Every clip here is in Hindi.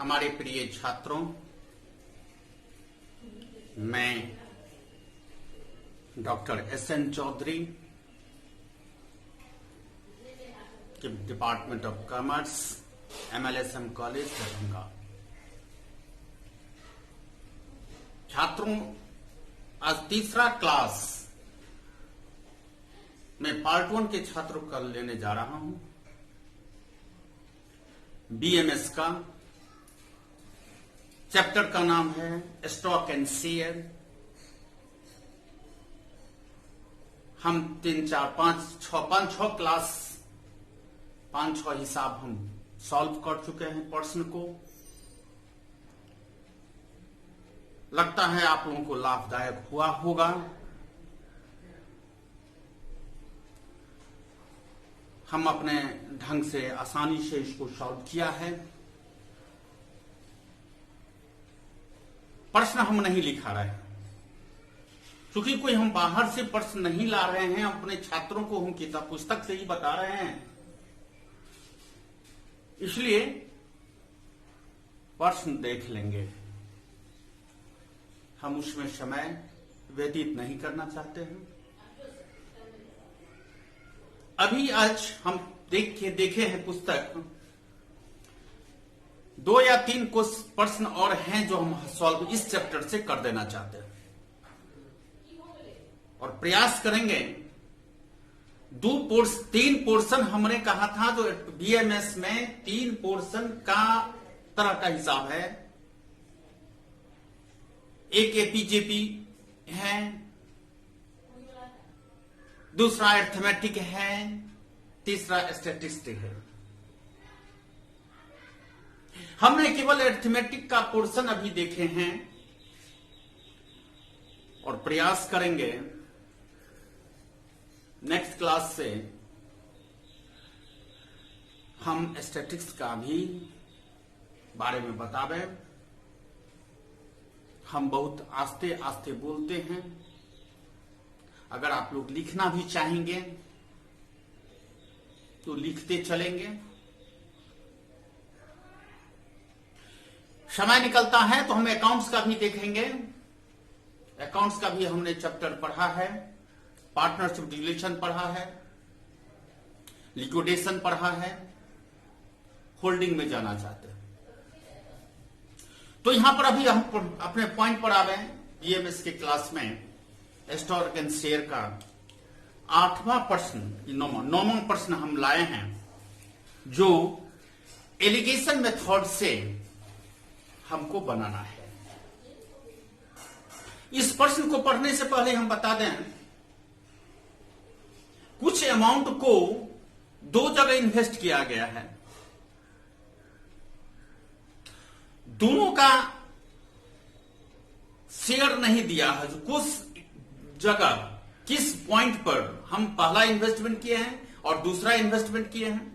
हमारे प्रिय छात्रों, मैं doctor S N. Chaudhary, department of commerce, MLSM college Darbhanga. छात्रों, आज तीसरा क्लास मैं पार्ट 1 के छात्रों का लेने जा रहा हूं। BMS का चैप्टर का नाम है स्टॉक एंड शेयर। हम 3, 4, 5, 6 क्लास 5-6 हिसाब हम सॉल्व कर चुके हैं प्रश्न को। लगता है आप लोगों को लाभदायक हुआ होगा। हम अपने ढंग से आसानी से इसको सॉल्व किया है। प्रश्न हम नहीं लिखा रहे हैं, क्योंकि कोई हम बाहर से प्रश्न नहीं ला रहे हैं। अपने छात्रों को हम किताब पुस्तक से ही बता रहे हैं, इसलिए प्रश्न देख लेंगे। हम उसमें समय व्यतीत नहीं करना चाहते हैं। अभी आज हम देखे हैं पुस्तक 2 या 3 कुछ प्रश्न और हैं जो हम सॉल्व इस चैप्टर से कर देना चाहते हैं, और प्रयास करेंगे। 3 पोर्शन हमने कहा था, जो BMS में 3 पोर्शन का तरह का हिसाब है। एक APJP है, दूसरा अरिथमेटिक है, तीसरा स्टैटिस्टिक है। हमने केवल अरिथमेटिक का पोर्शन अभी देखे हैं, और प्रयास करेंगे नेक्स्ट क्लास से हम स्टैटिस्टिक्स का भी बारे में बतावे। हम बहुत आस्ते आस्ते बोलते हैं। अगर आप लोग लिखना भी चाहेंगे तो लिखते चलेंगे। समय निकलता है तो हम अकाउंट्स का भी देखेंगे। अकाउंट्स का भी हमने चैप्टर पढ़ा है, पार्टनरशिप रिलेशन पढ़ा है, लिक्विडेशन पढ़ा है, होल्डिंग में जाना चाहते हैं। तो यहां पर अभी हम अपने पॉइंट पर आ गए। BMS के क्लास में स्टॉक एंड शेयर का 8वां प्रश्न, 9वां प्रश्न हम लाए हैं, जो एलिगेशन मेथड से हमको बनाना है। इस प्रश्न को पढ़ने से पहले हम बता दें, कुछ अमाउंट को 2 जगह इन्वेस्ट किया गया है। दोनों का शेयर नहीं दिया है। कुछ जगह किस पॉइंट पर हम पहला इन्वेस्टमेंट किए हैं और दूसरा इन्वेस्टमेंट किए हैं,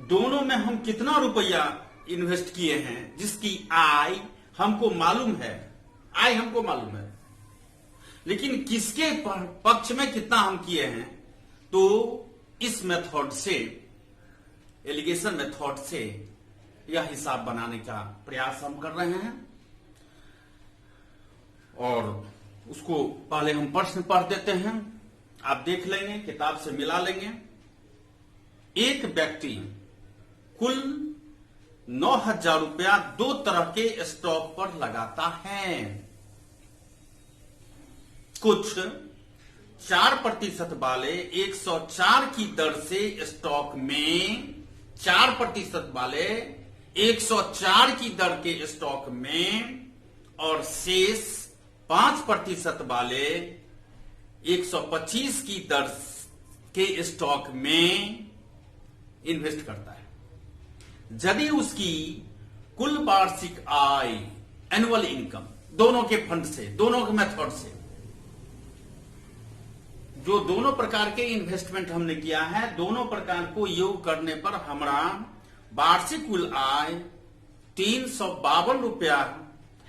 दोनों में हम कितना रुपया इन्वेस्ट किए हैं, जिसकी आय हमको मालूम है। आय हमको मालूम है, लेकिन किसके पक्ष में कितना हम किए हैं। तो इस मेथड से, एलिगेशन मेथड से यह हिसाब बनाने का प्रयास हम कर रहे हैं। और उसको पहले हम प्रश्न पढ़ देते हैं, आप देख लेंगे, किताब से मिला लेंगे। एक व्यक्ति कुल 9,000 रुपया 2 तरह के स्टॉक पर लगाता है। कुछ 4% वाले 104 की दर से स्टॉक में, 4% वाले 104 की दर के स्टॉक में, और शेष 5% वाले 125 की दर के स्टॉक में इन्वेस्ट करता है। यदि उसकी कुल वार्षिक आय, एनुअल इनकम, दोनों के फंड से, दोनों के मेथड से, जो दोनों प्रकार के इन्वेस्टमेंट हमने किया है, दोनों प्रकार को योग करने पर हमारा वार्षिक कुल आय 352 रुपया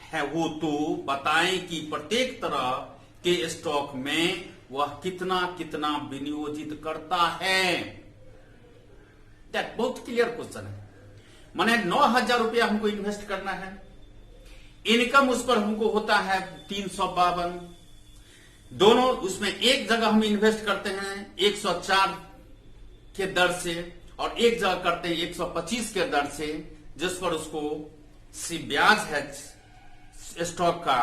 है। वो तो बताएं कि प्रत्येक तरह के स्टॉक में वह कितना कितना विनियोजित करता है। बहुत क्लियर क्वेश्चन है। माने 9,000 रुपया हमको इन्वेस्ट करना है। इनकम उस पर हमको होता है 352। दोनों उसमें एक जगह हम इन्वेस्ट करते हैं 104 के दर से और एक जगह करते हैं 125 के दर से, जिस पर उसको ब्याज है स्टॉक का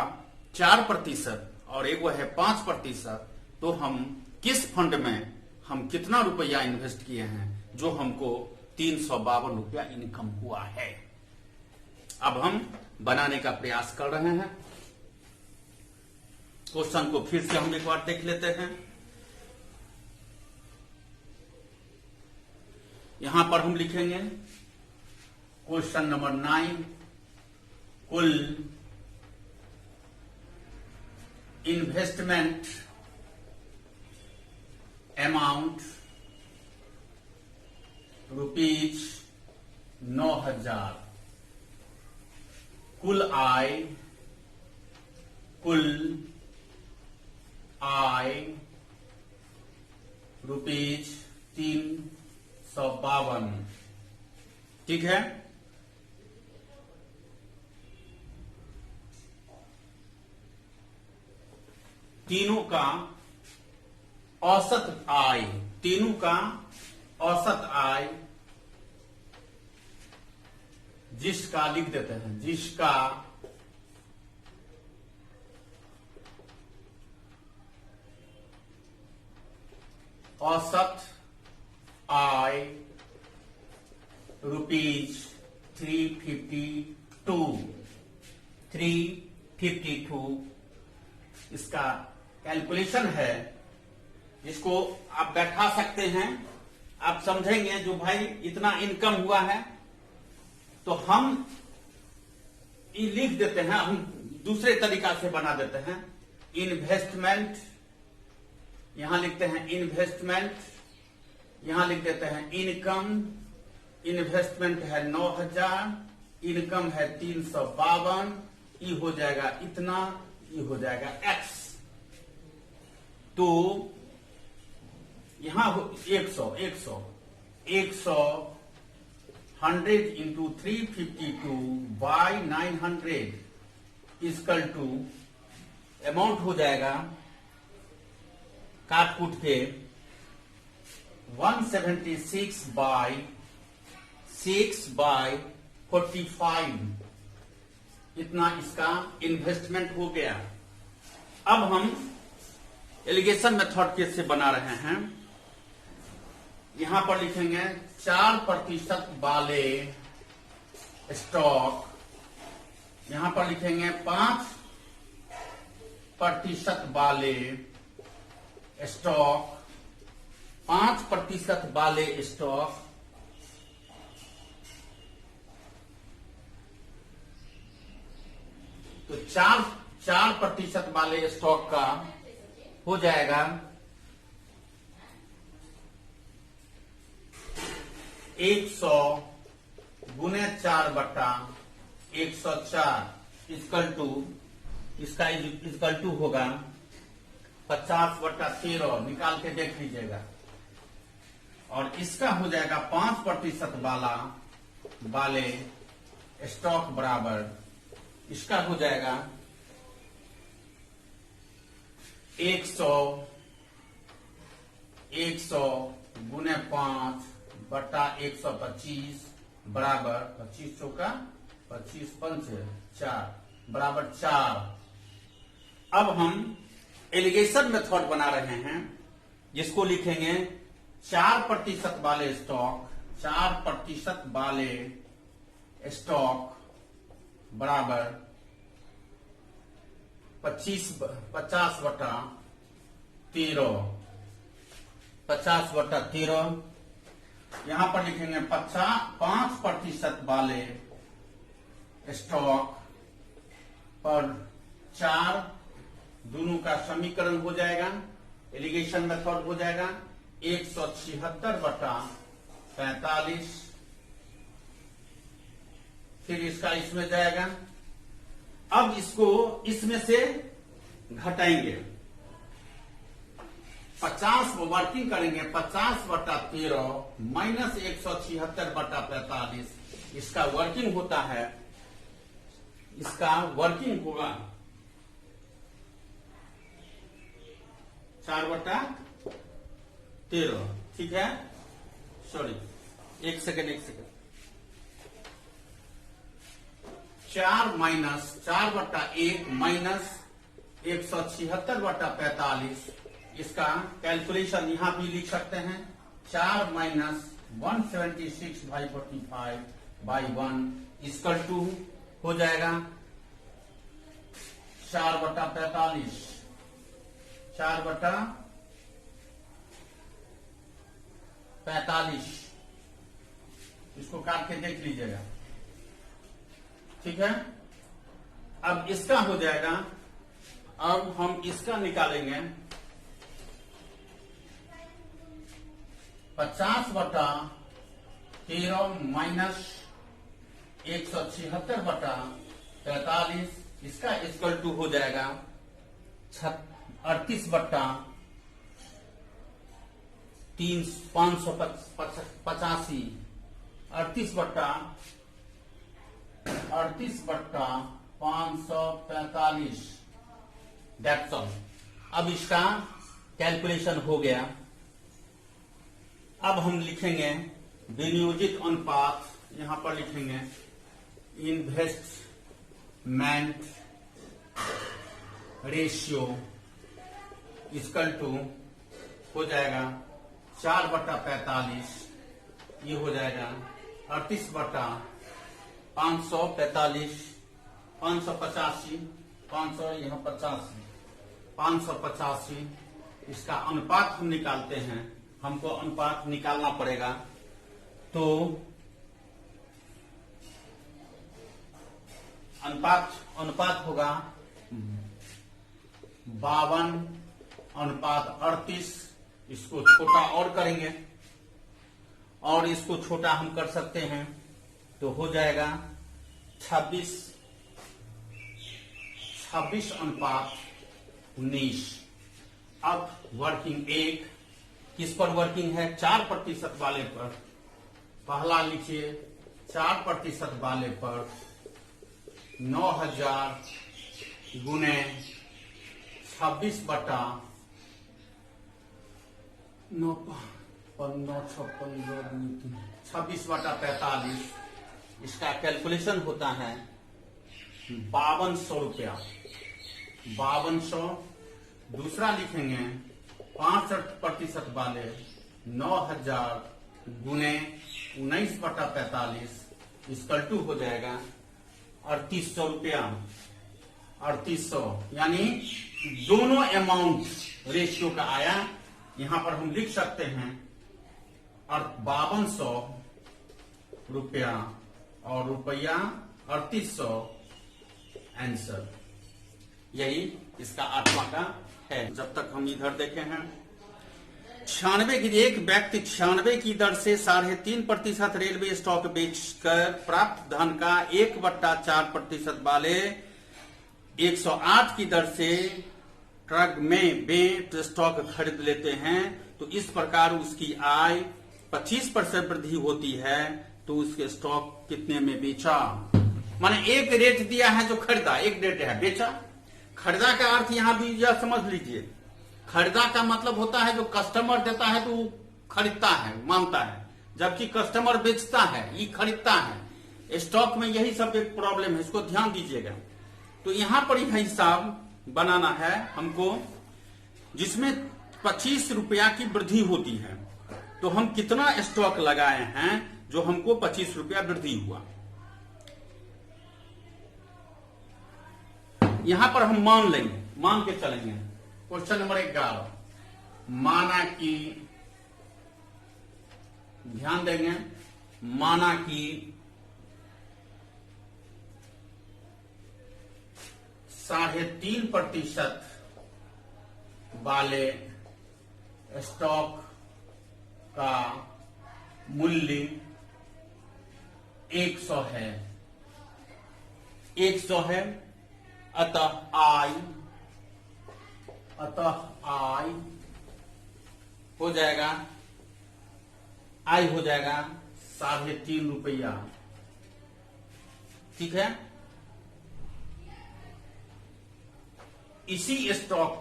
4% और एक वो है 5%। तो हम किस फंड में हम कितना रुपया इन्वेस्ट किए हैं जो हमको 352 रुपया इनकम हुआ है। अब हम बनाने का प्रयास कर रहे हैं। क्वेश्चन को फिर से हम एक बार देख लेते हैं। यहां पर हम लिखेंगे क्वेश्चन नंबर 9, कुल इन्वेस्टमेंट अमाउंट ₹9,000, कुल आय ₹352। ठीक है। तीनों का औसत आय, तीनों का औसत आय जिसका लिख देते हैं, जिसका औसत आय ₹352। इसका कैलकुलेशन है, जिसको आप बैठा सकते हैं। आप समझेंगे जो भाई इतना इनकम हुआ है तो हम ये लिख देते हैं, हम दूसरे तरीका से बना देते हैं। इन्वेस्टमेंट यहां लिखते हैं, इन्वेस्टमेंट यहां लिख देते हैं इनकम। इन्वेस्टमेंट है 9,000, इनकम है 352। ये हो जाएगा इतना, ये हो जाएगा x। तो यहां 100 100 into 352 by 900 equal to amount हो जाएगा काट कूट के 176 बाई 6/45। इतना इसका इन्वेस्टमेंट हो गया। अब हम एलिगेशन मेथड से बना रहे हैं। यहां पर लिखेंगे 4% वाले स्टॉक, यहां पर लिखेंगे 5% वाले स्टॉक, 5% वाले स्टॉक तो 4% वाले स्टॉक का हो जाएगा 100 गुने 4/104 इक्वल टू, इसका इक्वल टू होगा 50/13। निकाल के देख लीजिएगा। और इसका हो जाएगा 5% वाले स्टॉक बराबर, इसका हो जाएगा 100 गुने 5/125 बराबर 25 चौका 25 पंच 4 बराबर 4। अब हम एलिगेशन मेथड बना रहे हैं, जिसको लिखेंगे 4% वाले स्टॉक, 4% वाले स्टॉक बराबर 50/13, 50/13। यहां पर लिखेंगे 5% वाले स्टॉक पर 4, दोनों का समीकरण हो जाएगा, एलिगेशन मेथड हो जाएगा 176/45। फिर इसका इसमें जाएगा। अब इसको इसमें से घटाएंगे, 50 वर्किंग करेंगे 50/13 माइनस 176/45, इसका वर्किंग होता है, इसका वर्किंग होगा 4/13। ठीक है, सॉरी एक सेकेंड 4 माइनस 4/1 माइनस 176/45, इसका कैलकुलेशन यहां भी लिख सकते हैं। 4 माइनस 176/45/1 इक्वल टू हो जाएगा 4/45, 4/45, इसको काट के देख लीजिएगा। ठीक है, अब इसका हो जाएगा, अब हम इसका निकालेंगे 50/13 माइनस 176/45, इसका इक्वल टू हो जाएगा 38/585, 38/545। That's all. अब इसका कैलकुलेशन हो गया। अब हम लिखेंगे विनियोजित अनुपात, यहां पर लिखेंगे इन्वेस्टमेंट रेशियो इक्वल टू हो जाएगा 4/45, ये हो जाएगा 38/545, 585, 500 यहाँ 585, इसका अनुपात हम निकालते हैं, हमको अनुपात निकालना पड़ेगा। तो अनुपात होगा 52/38, इसको छोटा और करेंगे और इसको छोटा हम कर सकते हैं, तो हो जाएगा 26/19। अब वर्किंग 1 किस पर वर्किंग है? 4% वाले पर। पहला लिखिए 4% वाले पर 9000 गुने 26/45, इसका कैलकुलेशन होता है 5200 रुपया, 5200। दूसरा लिखेंगे 65% वाले 9000 गुने 19/45, इक्वल टू हो जाएगा 3800 रुपया, 3800। यानी दोनों अमाउंट रेशियो का आया, यहां पर हम लिख सकते हैं और 5200 रुपया और रुपया 3800 आंसर। यही इसका 8वां का है। जब तक हम इधर देखे हैं 96 की, एक व्यक्ति 96 की दर से 3.5% रेलवे स्टॉक बेचकर प्राप्त धन का 1/4% वाले 108 की दर से ट्रक में स्टॉक खरीद लेते हैं, तो इस प्रकार उसकी आय 25% वृद्धि होती है। तो उसके स्टॉक कितने में बेचा? माने एक रेट दिया है जो खरीदा, एक रेट है बेचा। खरीदा का अर्थ यहां भी यह समझ लीजिए, खरीदा का मतलब होता है जो कस्टमर देता है तो वो खरीदता है, मानता है, जबकि कस्टमर बेचता है, ये खरीदता है। स्टॉक में यही सब एक प्रॉब्लम है, इसको ध्यान दीजिएगा। तो यहां पर यह हिसाब बनाना है हमको, जिसमें 25 रुपया की वृद्धि होती है। तो हम कितना स्टॉक लगाए हैं जो हमको 25 रुपया वृद्धि हुआ। यहां पर हम मान लेंगे, मान के चलेंगे। क्वेश्चन नंबर 11, माना कि, ध्यान देंगे, माना कि 3.5% वाले स्टॉक का मूल्य 100 है, 100 है। अतः आय हो जाएगा, आई हो जाएगा 3.5 रुपया। ठीक है, इसी स्टॉक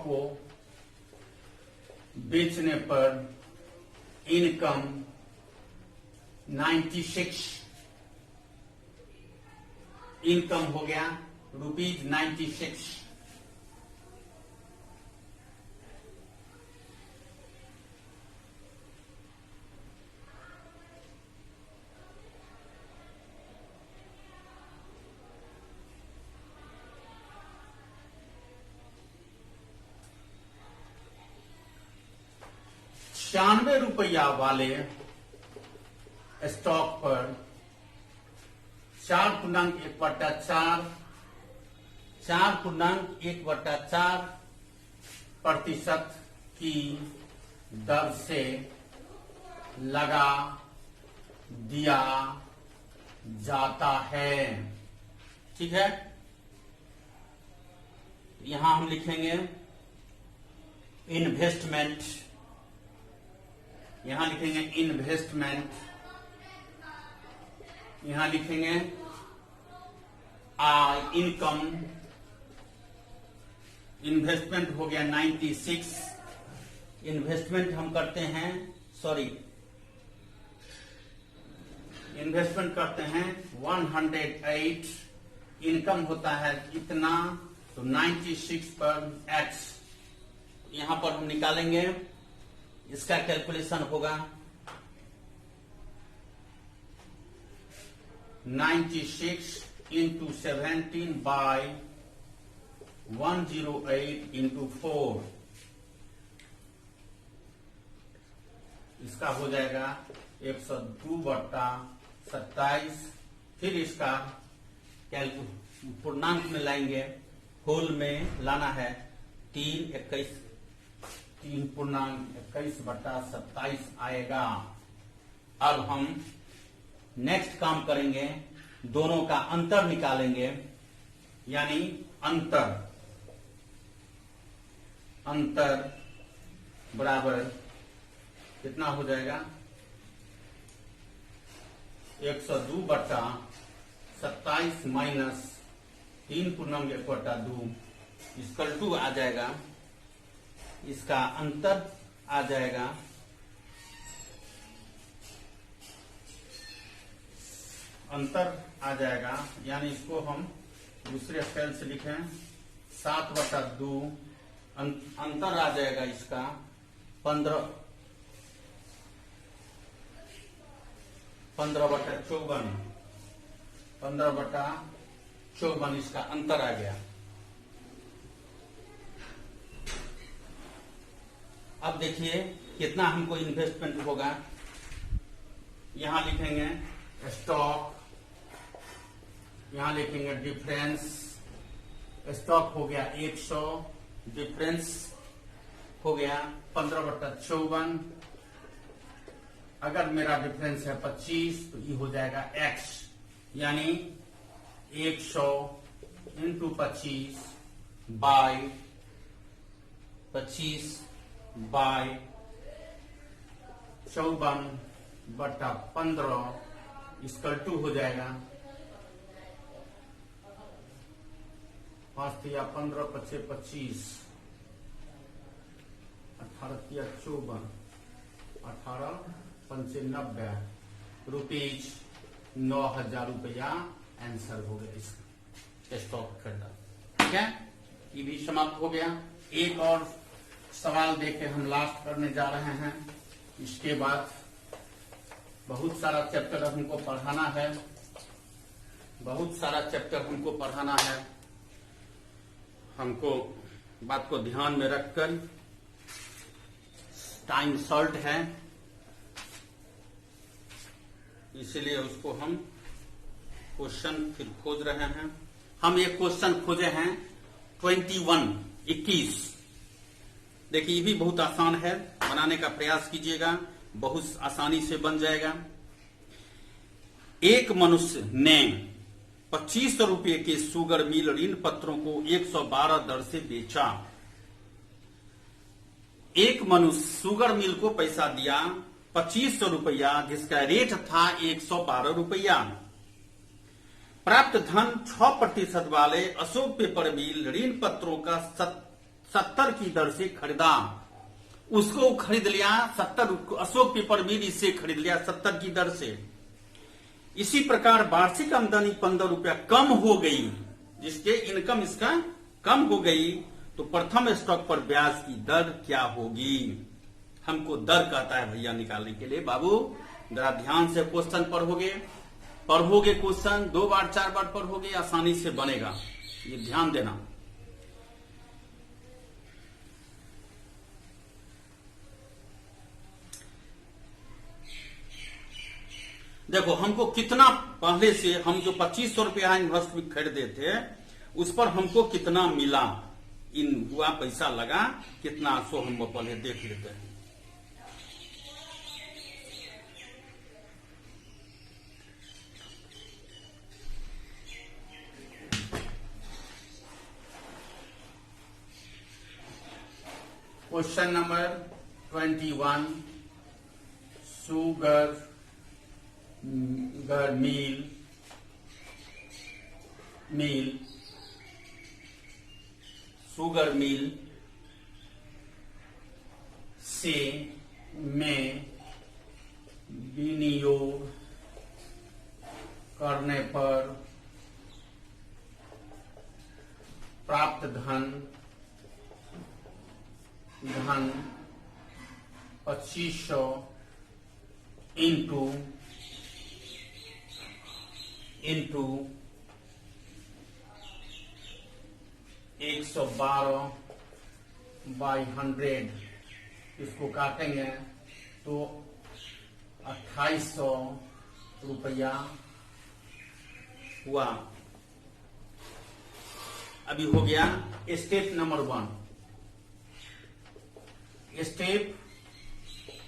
को बेचने पर इनकम 96, इनकम हो गया ₹96। ₹96 वाले स्टॉक पर 4.1/4 की दर से लगा दिया जाता है। ठीक है, यहां हम लिखेंगे इन्वेस्टमेंट, यहां लिखेंगे इन्वेस्टमेंट, यहां लिखेंगे इनकम, इन्वेस्टमेंट हो गया 96, इन्वेस्टमेंट हम करते हैं, इन्वेस्टमेंट करते हैं 108, इनकम होता है इतना, तो 96 पर x, यहां पर हम निकालेंगे, इसका कैलकुलेशन होगा 96 into 17/108 into 4, इसका हो जाएगा 102/27। फिर इसका पूर्णांक में लाएंगे, होल में लाना है 3.21/27 आएगा। अब हम नेक्स्ट काम करेंगे, दोनों का अंतर निकालेंगे, यानी अंतर बराबर कितना हो जाएगा, 102/27 माइनस 3.1/2 इक्वल टू आ जाएगा, इसका अंतर आ जाएगा यानी इसको हम दूसरे स्केल से लिखें 7/2, अंतर आ जाएगा इसका 15/54 इसका अंतर आ गया। अब देखिए कितना हमको इन्वेस्टमेंट होगा, यहां लिखेंगे स्टॉक, यहां लिखेंगे डिफरेंस, स्टॉक हो गया 100, डिफरेंस हो गया 15/54, अगर मेरा डिफरेंस है 25 तो ये हो जाएगा x, यानी 100 into 25 by 54/15 इसका 2 हो जाएगा 5 या 15 × 25, 18 या 54, 18 × 90 रुपीज, 9,000 रुपया आंसर हो गया इसका स्टॉक खरीदा। ठीक है, ये भी समाप्त हो गया। एक और सवाल देके हम लास्ट करने जा रहे हैं, इसके बाद बहुत सारा चैप्टर हमको पढ़ाना है, हमको बात को ध्यान में रखकर, टाइम शॉर्ट है, इसलिए उसको हम क्वेश्चन फिर खोज रहे हैं। हम एक क्वेश्चन खोजे हैं 21। देखिए ये भी बहुत आसान है, बनाने का प्रयास कीजिएगा, बहुत आसानी से बन जाएगा। एक मनुष्य ने ₹25 के शुगर मिल ऋण पत्रों को 112 दर से बेचा। एक मनुष्य शुगर मिल को पैसा दिया ₹2500, जिसका रेट था ₹112। प्राप्त धन 6% वाले अशोक पेपर मिल ऋण पत्रों का 70 की दर से खरीदा। उसको खरीद लिया 70, अशोक पेपर मिल इससे खरीद लिया 70 की दर से। इसी प्रकार वार्षिक आमदनी ₹15 कम हो गई, जिसके इनकम इसका कम हो गई, तो प्रथम स्टॉक पर ब्याज की दर क्या होगी? हमको दर कहता है भैया निकालने के लिए। बाबू जरा ध्यान से क्वेश्चन पढ़ोगे क्वेश्चन 2 बार 4 बार पढ़ोगे, आसानी से बनेगा, ये ध्यान देना। देखो हमको कितना पहले से हम जो ₹2500 इन्वेस्टमेंट खरीदे थे उस पर हमको कितना मिला, इन हुआ पैसा लगा कितना, सो हम वो पहले देख लेते हैं। क्वेश्चन नंबर 21, शुगर मिल से में विनियोग करने पर प्राप्त धन 2500 इंटू 112/100, इसको काटेंगे तो ₹2800 हुआ। अभी हो गया स्टेप नंबर 1। स्टेप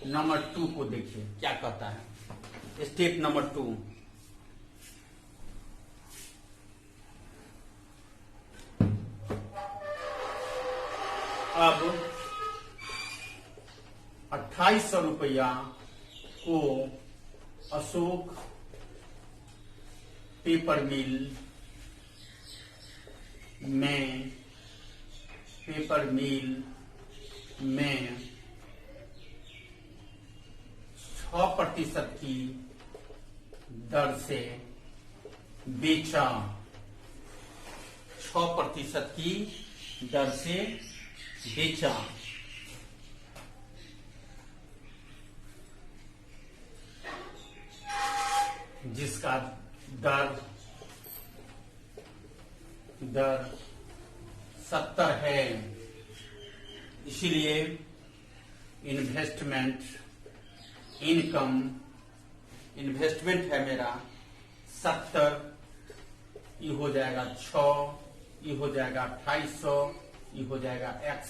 नंबर 2 को देखिए क्या कहता है। स्टेप नंबर 2, अब ₹2800 को अशोक पेपर मिल में 6% की दर से बेचा। 6% की दर से बेचा। जिसका दर 70 है, इसीलिए इन्वेस्टमेंट है मेरा 70, ये हो जाएगा 6, ये हो जाएगा 2800, ये हो जाएगा x।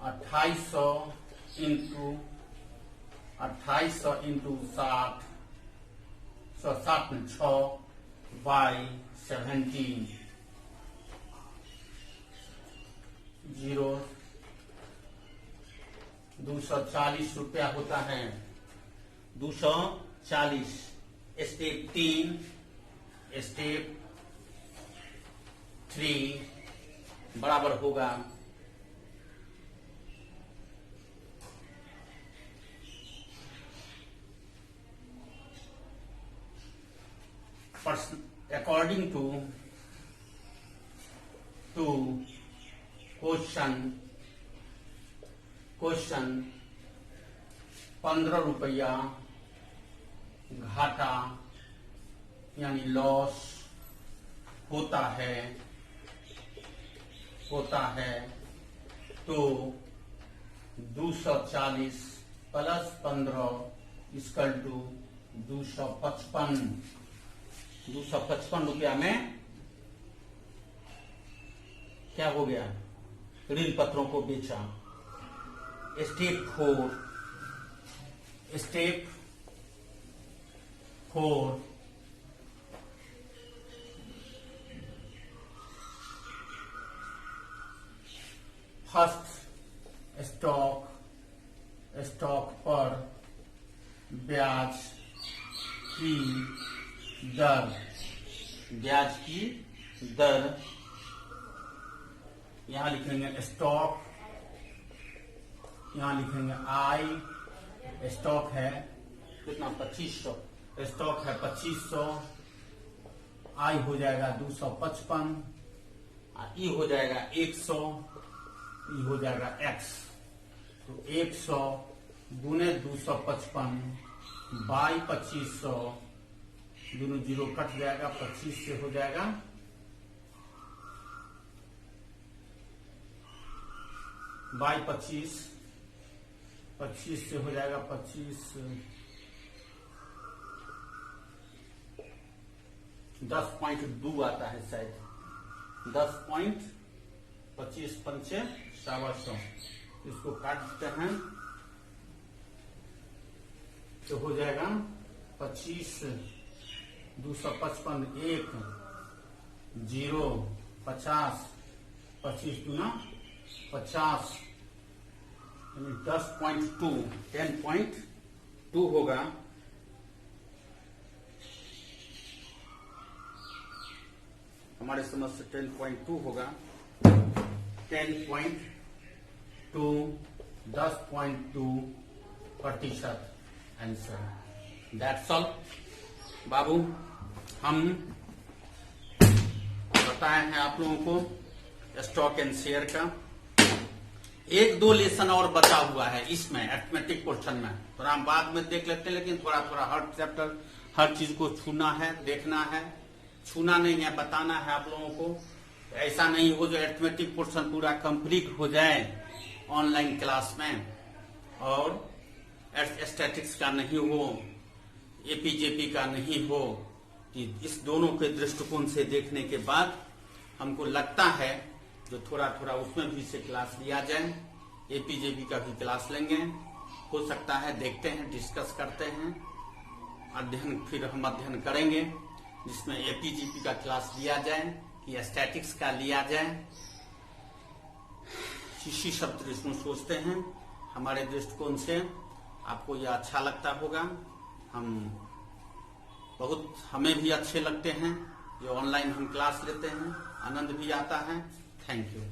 2800 इंटू 60, 60 में 6/17, 240 रुपया होता है। 240। स्टेप 3, स्टेप 3 बराबर होगा according to क्वेश्चन ₹15 घाटा यानी लॉस होता है तो 240 प्लस 15 इक्वल टू 255 रुपया में क्या हो गया, ऋण पत्रों को बेचा। स्टेप 4 फर्स्ट स्टॉक पर ब्याज की दर यहां लिखेंगे स्टॉक, यहां लिखेंगे आई, स्टॉक है कितना 2500, स्टॉक है 2500, आई हो जाएगा 255, ई हो जाएगा 100, ई हो जाएगा एक्स। तो 100 गुने 255 बाई 2500, दोनों जीरो कट जाएगा, 25 से हो जाएगा 25 से हो जाएगा 25, 10.2 आता है शायद, 10.25 पंचे 125, इसको काट देते हैं तो हो जाएगा 25, 255, 1 0 50, 25 गुना 50 यानी 10.2 होगा। हमारे समझ से 10.2 होगा, 10.2% आंसर। दैट्स ऑल बाबू, हम बताए हैं आप लोगों को स्टॉक एंड शेयर का। 1-2 लेसन और बचा हुआ है इसमें अरिथमेटिक पोर्शन में, थोड़ा हम बाद में देख लेते हैं, लेकिन थोड़ा थोड़ा हर चैप्टर हर चीज को छूना है, देखना है, छूना नहीं है, बताना है आप लोगों को। ऐसा नहीं हो जो अरिथमेटिक पोर्शन पूरा कंप्लीट हो जाए ऑनलाइन क्लास में और स्टैटिक्स का नहीं हो, एपीजेपी का नहीं हो। कि इस दोनों के दृष्टिकोण से देखने के बाद हमको लगता है जो थोड़ा थोड़ा उसमें भी से क्लास लिया जाए, एपीजेपी का भी क्लास लेंगे, हो सकता है, देखते हैं, डिस्कस करते हैं, अध्ययन फिर हम अध्ययन करेंगे जिसमें एपीजेपी का क्लास लिया जाए या स्टैटिक्स का लिया जाए। इसी सब दृष्टिकोण सोचते हैं, हमारे दृष्टिकोण से आपको यह अच्छा लगता होगा। हमें भी अच्छे लगते हैं जो ऑनलाइन हम क्लास लेते हैं, आनंद भी आता है। Thank you.